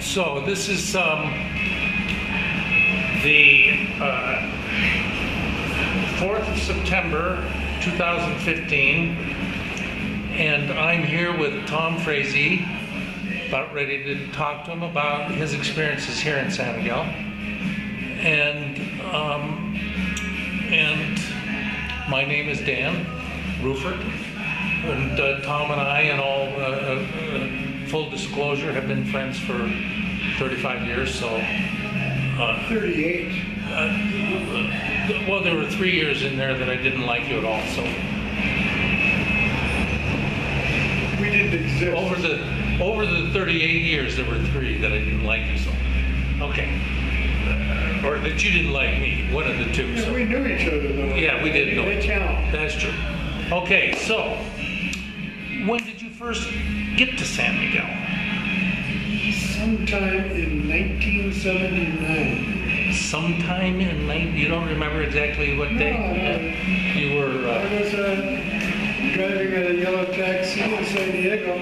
So this is the 4th of September 2015, and I'm here with Tom Frazee, about ready to talk to him about his experiences here in San Miguel. And my name is Dan Rueffert, and Tom and I, in all full disclosure, have been friends for 35 years. So 38. Well, there were 3 years in there that I didn't like you at all. So We didn't exist. over the 38 years, there were 3 that I didn't like you. So okay. Or that you didn't like me, one of the two. Yeah, So. we knew each other though. Yeah, we did know They each other. count. That's true. Okay, so when did you first get to San Miguel? Sometime in 1979. Sometime in you don't remember exactly what day? No. You were. I was driving a yellow taxi in San Diego,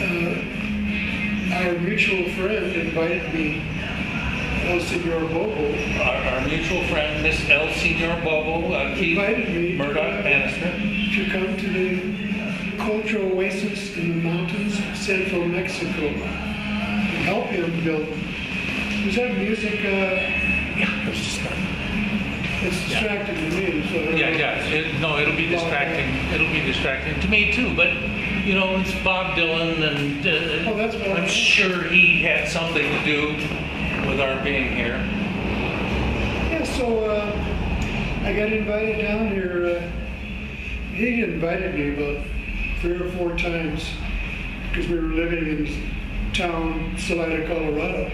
and our mutual friend invited me, El Senor Bobo. Our mutual friend, Miss El Senor Bobo, Invited me Murdoch Bannister, to come to the cultural oasis in the mountains of central Mexico and help him build. Was that music? Yeah, it was just It's distracting to me. So it'll be distracting. It'll be distracting to me too. But you know, it's Bob Dylan, and that's Bob. I'm sure he had something to do with our being here. Yeah, so I got invited down here. He invited me about 3 or 4 times because we were living in town, Salida, Colorado,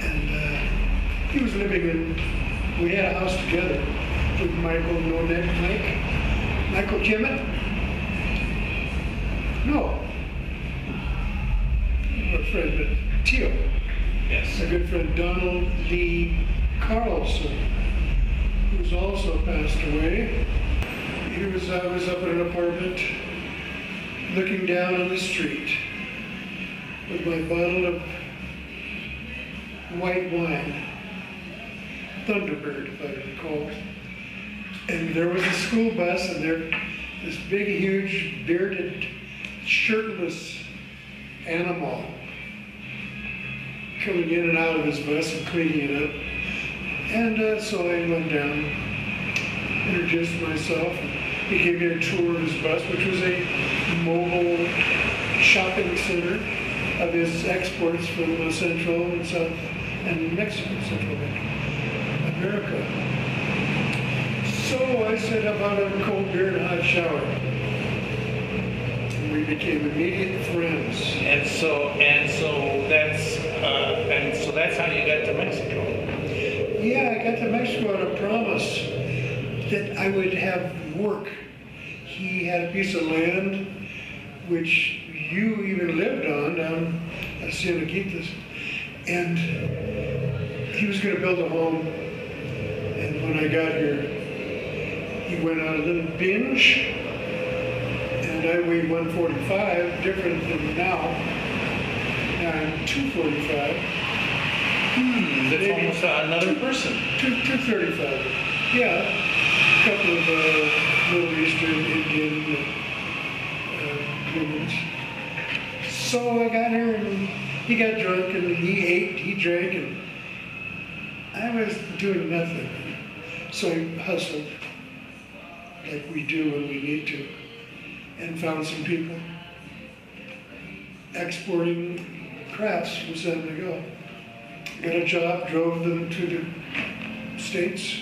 and he was living in. We had a house together with Michael Kimmett. No, a friend, but Tio. Yes. A good friend, Donald Lee Carlson, who's also passed away. I was up in an apartment looking down on the street with my bottle of white wine, Thunderbird, if I recall. And there was a school bus, and this big, huge, bearded, shirtless animal coming in and out of his bus and cleaning it up. And so I went down, introduced myself, and he gave me a tour of his bus, which was a mobile shopping center of his exports from Central and South and Mexico, Central America. So I said, how about a cold beer and a hot shower? And we became immediate friends. And so that's how you got to Mexico. Yeah, I got to Mexico on a promise that I would have work. He had a piece of land which you even lived on down at Cienfuegos, and he was going to build a home. And when I got here, he went on a little binge, and I weighed 145, different than now. Now I'm 245. That's almost another person. 235. Yeah, a couple of Middle Eastern, Indian humans. So I got here, and he got drunk, and he ate, he drank, and I was doing nothing. So I hustled, like we do when we need to, and found some people exporting crafts from San Miguel. Got a job, drove them to the States,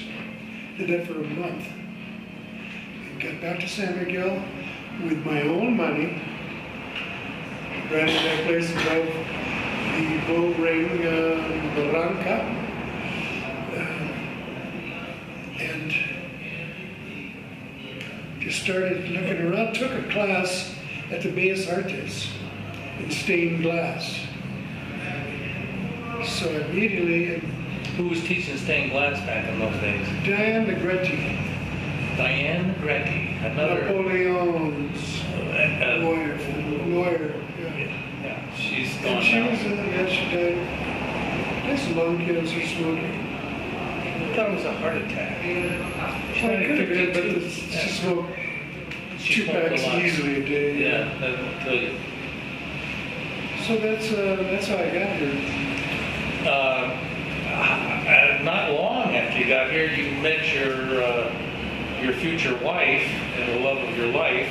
did that for a month. And got back to San Miguel with my own money, ran to that place and drove the bull ring Barranca, and just started looking around, took a class at the Bellas Artes in stained glass. So immediately, Who was teaching stained glass back in those days? Diane Negretti, Diane Negretti, another Napoleon's lawyer. Yeah. Yeah. gone she now. was, yeah, she died. That's lung cancer, smoking. I thought it was a heart attack. She Well, it died could at have been, but 52. she smoked She 2 smoked a packs lot. easily a day. Yeah, that'll kill you. So that's how I got here. Not long after you got here, you met your future wife and the love of your life.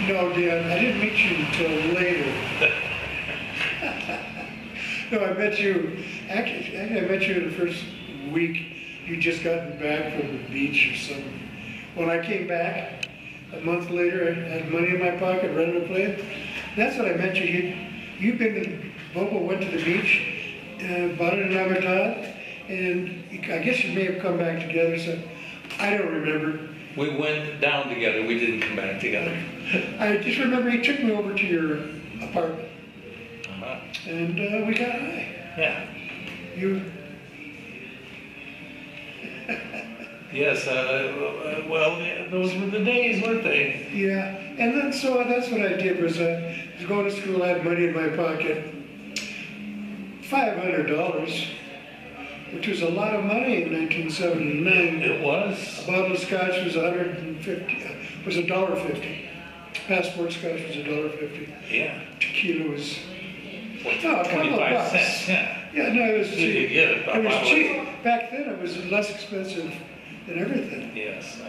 No, Dan, I didn't meet you until later. No, I met you, actually I met you in the first week. You'd just gotten back from the beach or something. When I came back, a month later, I had money in my pocket, rented a plane. That's when I met you. You've been to, Bobo went to the beach, bought an avatar, and I guess you may have come back together, so I don't remember. We went down together. We didn't come back together. I just remember he took me over to your apartment, Uh-huh. and we got high. Yeah. You, Yes. Well, those were the days, weren't they? yeah, and then so that's what I did was I was going to school, I had money in my pocket, $500, which was a lot of money in 1979. It was. A bottle of scotch was was $1.50. Passport scotch was $1.50. Yeah. Tequila was, What, no, a couple of 25 bucks. cents. Yeah. Yeah, no, it was You cheap. could get it. It was cheap. Back then, it was less expensive than everything. Yes.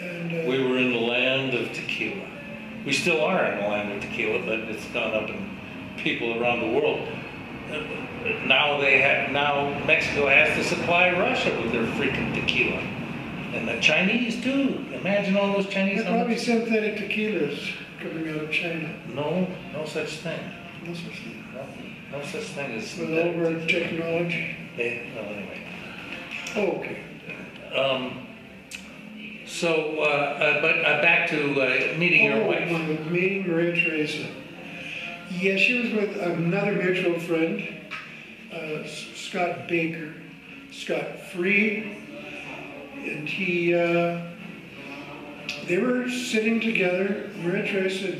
And We were in the land of tequila. We still are in the land of tequila, but it's gone up in people around the world. Now Mexico has to supply Russia with their freaking tequila. And the Chinese too. Imagine all those Chinese. there probably synthetic tequilas coming out of China. No such thing. No such thing. No such thing as. With all our technology. Well, anyway. Oh, okay. But back to meeting your wife. Meeting Maria Teresa. Yeah, she was with another mutual friend, Scott Baker, Scott Free, and they were sitting together. Maria Teresa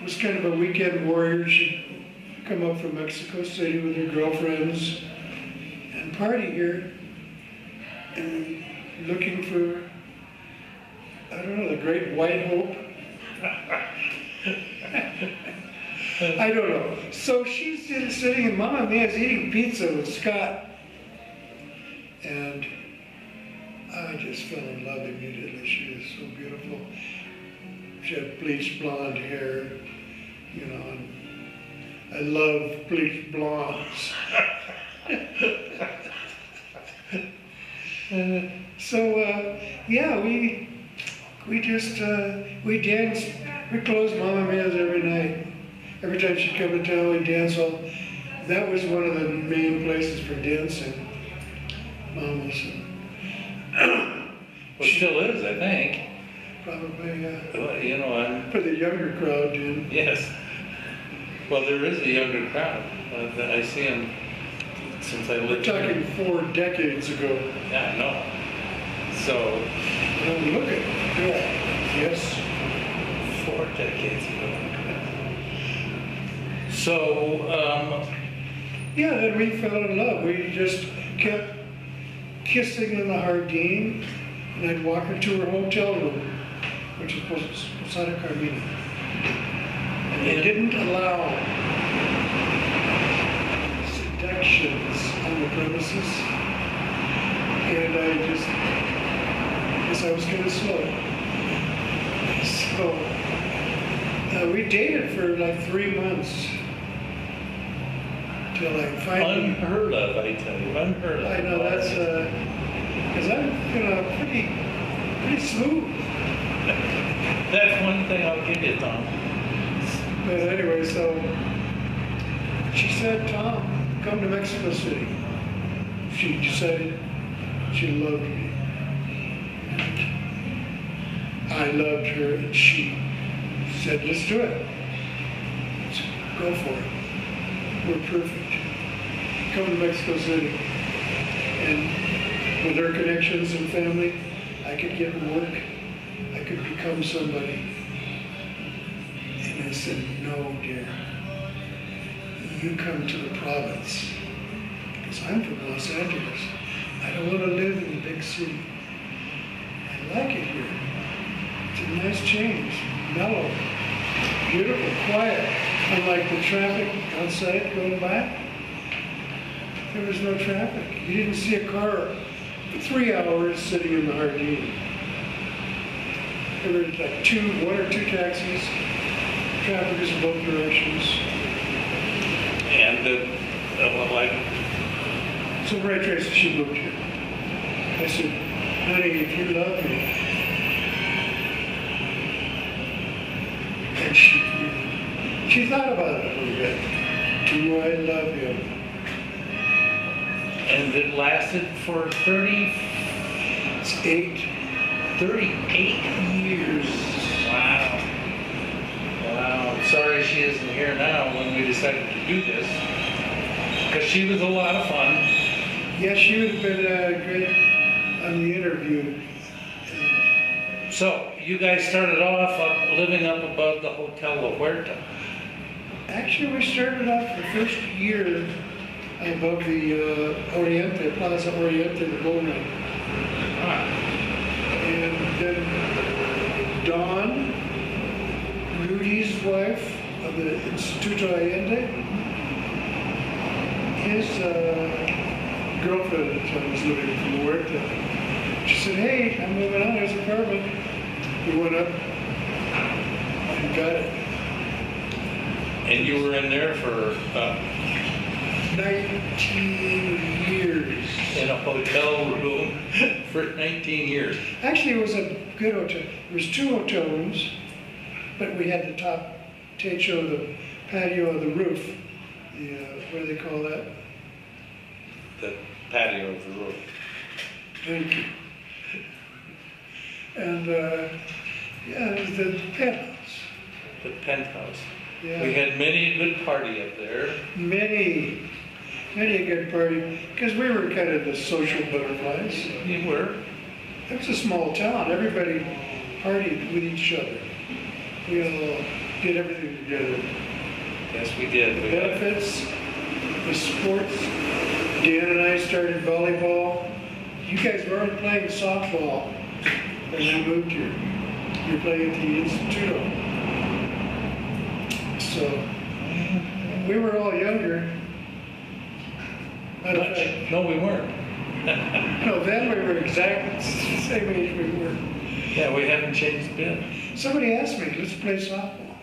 was kind of a weekend warrior. She'd come up from Mexico City with her girlfriends and party here, and looking for, I don't know, the great white hope. I don't know. So she's sitting and Mama Mia's eating pizza with Scott. And I just fell in love immediately. She was so beautiful. She had bleached blonde hair, you know, and I love bleached blondes. Yeah, we danced, we closed Mama Mia's every night. Every time she'd come to town, we'd dance all. That was one of the main places for dancing, Mama's. Well, still is, I think. Probably, yeah. Well, you know, For the younger crowd, dude. yes. Well, there is a younger crowd that I see them since I We're lived here. talking 4 decades ago. Yeah, I know. So, Look at that. Yes. 4 decades ago. So, Yeah, then we fell in love. We just kept kissing in the Hardin, and I'd walk her to her hotel room, which is Posada Carmina. And they didn't allow seductions on the premises, and I guess I was kind of slow. So we dated for like 3 months. Till I finally... unheard of, I tell you, unheard of. I know, that's, because I'm, you know, pretty smooth. That's one thing I'll give you, Tom. But anyway, so she said, Tom, come to Mexico City. She decided she loved me. And I loved her, and she said, let's do it. Let's go for it. We're perfect. Come to Mexico City. And with her connections and family, I could get work. I could become somebody. And I said, no, dear. you come to the province. Because I'm from Los Angeles. I don't want to live in the big city. I like it here. It's a nice change. Mellow, beautiful, quiet. Unlike the traffic outside going by, there was no traffic. You didn't see a car for 3 hours sitting in the Hardin. There were like one or two taxis. Traffic is in both directions. And So Ray Tracy, she moved here. I said, honey, if you love me, and she thought about it a little bit. Do I love you? And it lasted for 38 years. Wow. Wow. I'm sorry she isn't here now when we decided to do this. Because she was a lot of fun. Yeah, she would have been great on the interview. So, you guys started off living up above the Hotel La Huerta. Actually, we started off the first year above the Oriente, Plaza Oriente, the Loma. Ah. And then Dawn, Rudy's wife of the Instituto Allende, his girlfriend at the time was living in La Huerta. She said, hey, I'm moving on, there's an apartment. We went up and got it. And you were in there for 19 years. in a hotel room for 19 years. Actually, it was a good hotel. There was 2 hotel rooms, but we had the top techo, the patio of the roof. The, what do they call that? The patio of the roof. Thank you. And yeah, it was the penthouse. The penthouse. Yeah. We had many a good party up there. Many a good party, because we were kind of the social butterflies. You were. It was a small town. Everybody partied with each other. We all did everything together. Yes, we did. The benefits, the sports. Dan and I started volleyball. You guys were already playing softball when we moved here. You were playing at the Instituto. So we were all younger. No, we weren't. No, then we were exactly the same age we were. Yeah, we haven't changed a bit. Somebody asked me, let's play softball.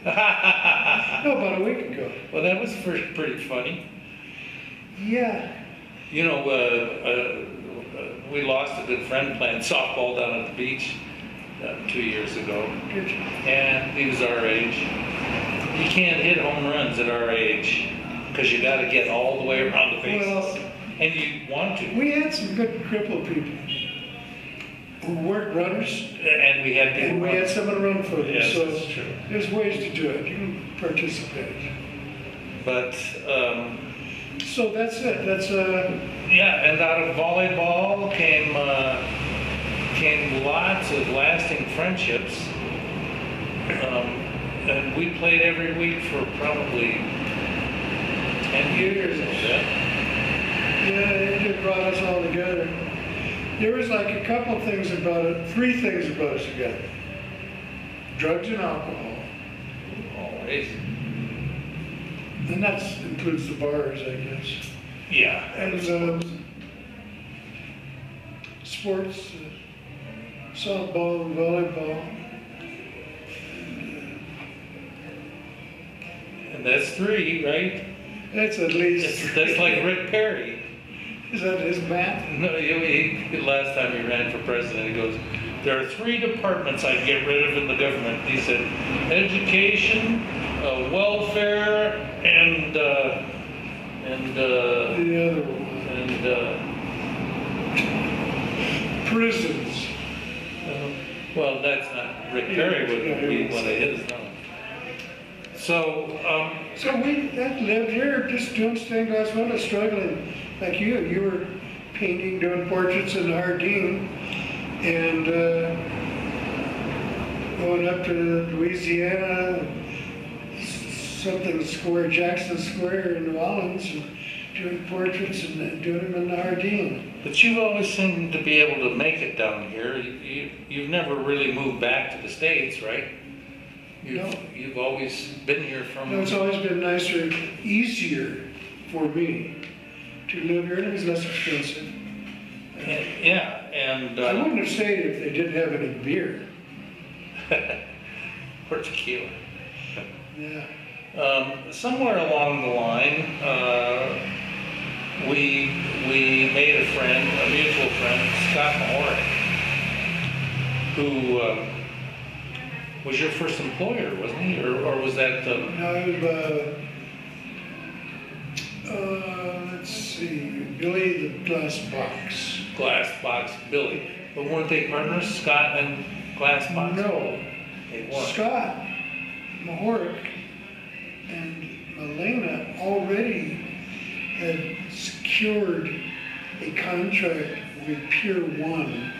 No, about a week ago. Well, that was pretty funny. Yeah. You know, we lost a good friend playing softball down at the beach 2 years ago. Did you? And he was our age. You can't hit home runs at our age because you got to get all the way around the bases. Well, and you want to. we had some good crippled people who weren't runners. And we had people. And we had someone run for them. Yes, So that's true. there's ways to do it. You can participate. But, So that's it. That's yeah, and out of volleyball came lots of lasting friendships. And we played every week for probably 10 years and that. yeah, it brought us all together. There was like a couple things about it, 3 things about us together. Drugs and alcohol. Always. And that includes the bars, I guess. Yeah. And sports, softball and volleyball. And that's 3, right? That's at least. That's like Rick Perry. Is that his math? No, last time he ran for president, he goes, there are 3 departments I'd get rid of in the government. He said, education, welfare, and The other one. Prisons. Well, that's not, Rick Perry wouldn't be one of his, no. So, So we lived here just doing stained glass windows, struggling like you. You were painting, doing portraits in the Hardin, and going up to Louisiana, something square, Jackson Square in New Orleans, and doing portraits and doing them in the Jardine. But you've always seemed to be able to make it down here. You've never really moved back to the States, right? No. You've always been here from... No, it's always been nicer, easier for me to live here, and it was less expensive. Yeah, and... I wouldn't have stayed if they didn't have any beer. Or tequila. Yeah. Somewhere along the line, we made a friend, a mutual friend, Scott Mahorek, who was your first employer, wasn't he? Or was that... No, let's see, Billy the Glass Box. Glass Box Billy. But weren't they partners, Scott and Glass Box? No. They weren't. Scott Mahorek and Malena already had secured a contract with Pier 1,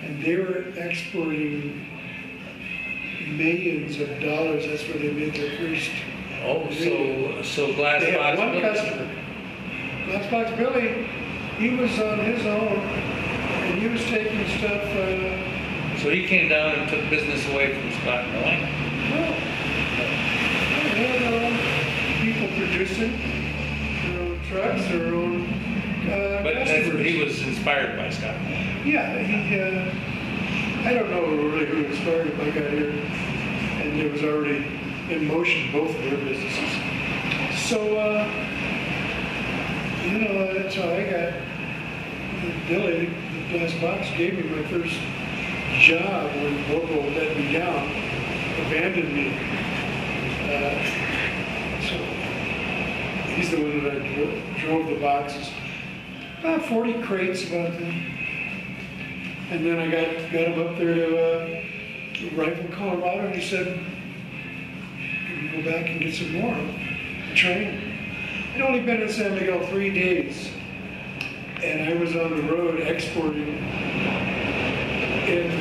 and they were exporting millions of dollars. That's where they made their first. Oh, so Glass They Box had one Billy. customer. Glass Box Billy, he was on his own, and he was taking stuff. So he came down and took business away from Scott and Malena. Well, they had their own people producing their own trucks, their own But customers. he was inspired by Scott and Malena. Yeah, I don't know really who inspired him. I got here, and it was already in motion, both of their businesses. So, that's how I got Billy, the Glass Box, gave me my first job when Bobo let me down, abandoned me. So he's the one that I drove the boxes. About 40 crates about them. And then I got him up there to Rifle, Colorado, and he said, "Can you go back and get some more training?" I'd only been in San Miguel 3 days, and I was on the road exporting. And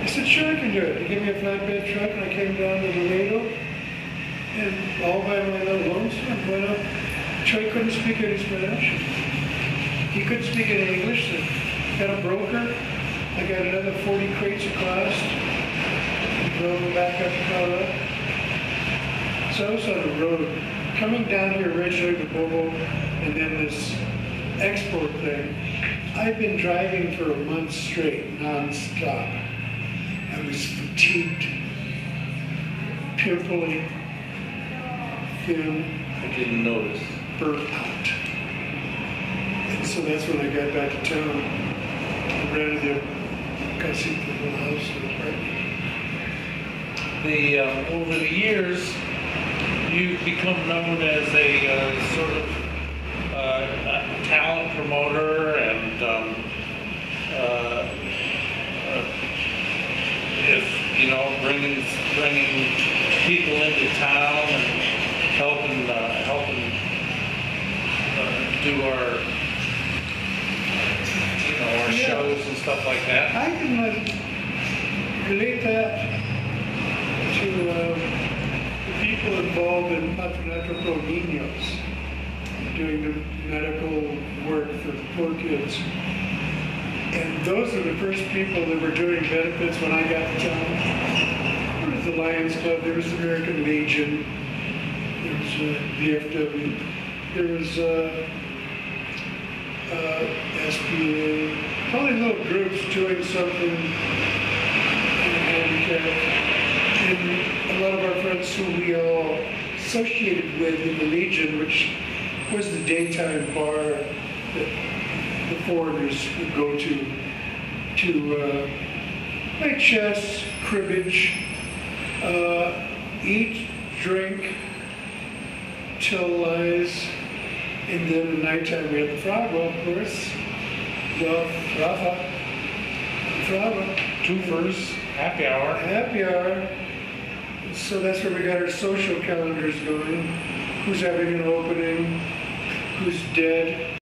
he said, "Sure, I can do it." He gave me a flatbed truck, and I came down to Laredo, and all by my little lonesome went up. Troy couldn't speak any Spanish. He couldn't speak any English. So got a broker. I got another 40 crates across. And drove them back up to Colorado. So I was on the road, coming down here originally to Bobo, and then this export thing. I've been driving for a month straight, non-stop. I was fatigued, pimply, thin, I didn't notice. burnt out. And so that's when I got back to town. I rented the casita, the house, and apartment. Over the years, you've become known as a sort of a talent promoter, and bringing people into town and helping do our shows and stuff like that. I can relate that to the people involved in Patronato Pro Niños, doing the medical work for the poor kids. And those are the first people that were doing benefits when I got to town. There was the Lions Club, there was the American Legion, there was VFW, there was SPA, all these little groups doing something in handicap. And a lot of our friends who we all associated with in the Legion, which was the daytime bar that the foreigners would go to play chess, cribbage, eat, drink, tell lies, and then at nighttime we had the Fraggle, of course, the Fraggle. Twofers, happy hour. Happy hour. So that's where we got our social calendars going. Who's having an opening? Who's dead?